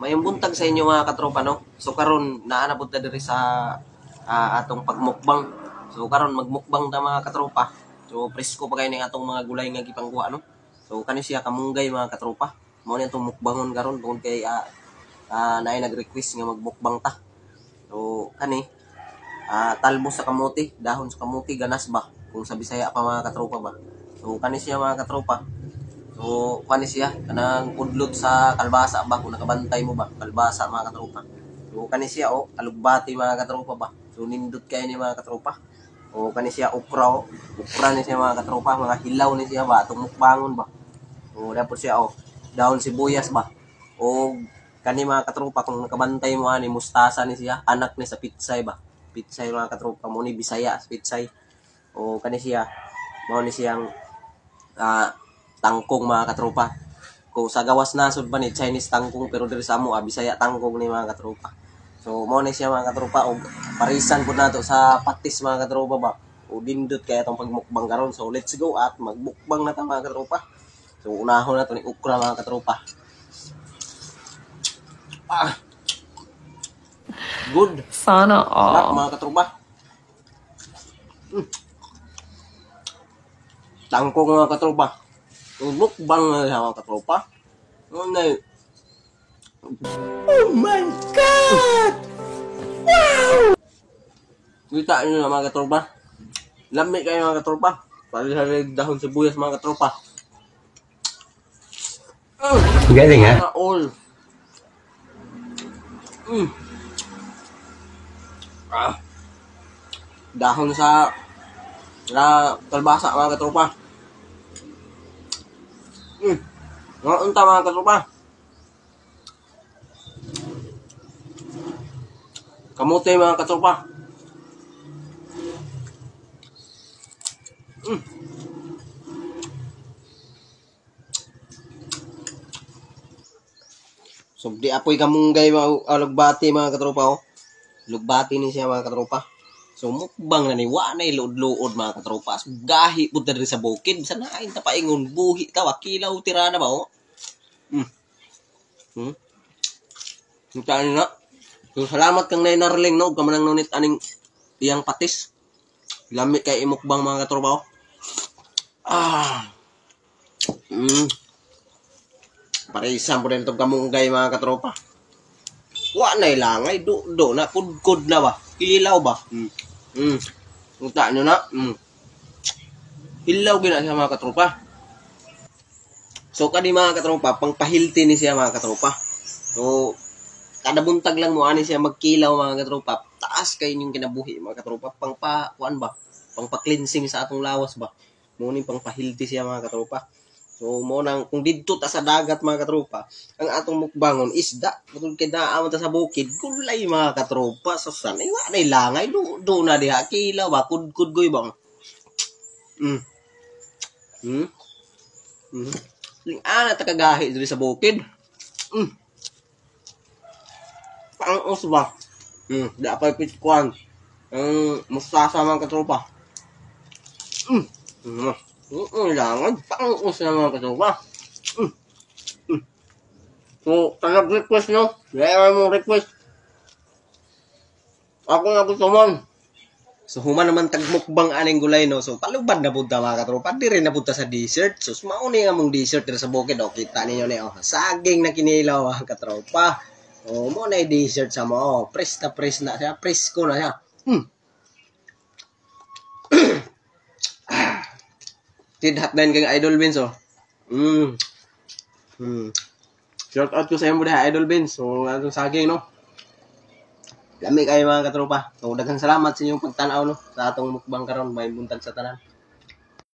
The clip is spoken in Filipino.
Mayong buntag sa inyo mga katropa, no? So karon naanabot na diri sa atong pagmukbang. So karon magmukbang ta mga katropa. So presko pa kay ning atong mga gulay nga gipangkuha, no? So kani siya kamunggay mga katropa. Mao ni atong mukbangon karon tungod kay naay nag-request nga magmukbang ta. So kani talbos sa kamuti, dahon sa kamuti, ganas ba? Kung sa Bisaya pa mga katropa ba. So kani siya mga katropa. So, kani siya, kanang pudlot sa kalbasa ba, kung nakabantay mo ba, kalbasa mga katropa. So, kani siya, alugbati mga katropa ba. So, nindot kayo ni mga katropa. O, kani siya, ukra, ukra ni siya mga katropa, mga hilaw ni siya ba, itong mukbangon ba. O, dapat siya, dahon sibuyas ba. O, kani mga katropa, kung nakabantay mo, ani, mustasa ni siya, anak ni sa pitsay ba. Pitsay mga katropa, mo ni Bisaya, pitsay. O, kani siya, mo ni siyang, tangkong mga katropa. Kung sa gawas nasod ba ni Chinese tangkong pero diri sa amo Bisaya tangkong ni mga katropa. So mo ni siya mga katropa og parisan pud nato sa patis mga katropa ba. O dindot kay atong pagmukbang karon. So let's go at magmukbang na ta mga katropa. So unahon na to ni ukra mga katropa. Good. Sana all. Sarap mga katropa. Tangkong mga katropa. Mukbang na sa mga katropa. Oh my God! Wow! Kita nyo na mga katropa. Lami kayo mga katropa. Pali-halig dahon sibuyas mga katropa. Galing ha? All. Dahon sa kalbasa mga katropa. Unta mga katropa. Kamote mga katropa. So di apoy kamunggay lugbati mga katropa. Lugbati ni siya mga katropa. So mukbang na ni wa na iluod-luod mga katropa. So, gahi pud diri sa bukid bisan nain ta paingon buhi ta wakilaw tirana ba Kita na. So salamat kang Nay Narling no kamanang nunit aning iyang patis. Lami kay imukbang mga katropa. Parisan po din itong kamunggay mga katropa. Wa na ilangay do na kudkod na ba? Kilaw ba? Unta nyo na. Hilaw gina siya mga katropa. So kani mga katropa, pangpahilti ni siya mga katropa. So kada buntag lang mo ani siya magkilaw mga katropa. Taas kay inyong kinabuhi mga katropa. Kuan ba? Pangpa-cleansing sa atong lawas ba? Mo ni pangpahilti siya mga katropa. So mo nang kung didto ta sa dagat mga katropa, ang atong mukbangon isda. Kung kinaamon ta sa bukid, gulay mga katropa. So sanay wa na ilangay do na diha kilaw ba kudkud goy ba. Ana ta kagahi diri sa bukid. Pang-us ba? Da pa pitkuan. Mustasa mga katropa. Langan, pang-us na mga katropa. So, tanag request nyo. Gaya mo request. Ako na gusto man. So, human naman tagmukbang aning gulay, no? So, palubad na punta mga katropa. Di rin na punta sa dessert. So, mauni nga mong dessert dito sa bukid. O, kita ninyo na, saging na kinilaw mga katropa. O, mo na yung dessert sa mo. Press na siya. Press ko na siya. Tidhat na yun kang Idol Beans, Shout out ko sa iyo mo dahil Idol Beans. So, atong saging, no? Lami kayo mga katropa. So, daghang salamat sa inyong pagtanaw, no? Sa atong mukbang karon may buntag sa tanan.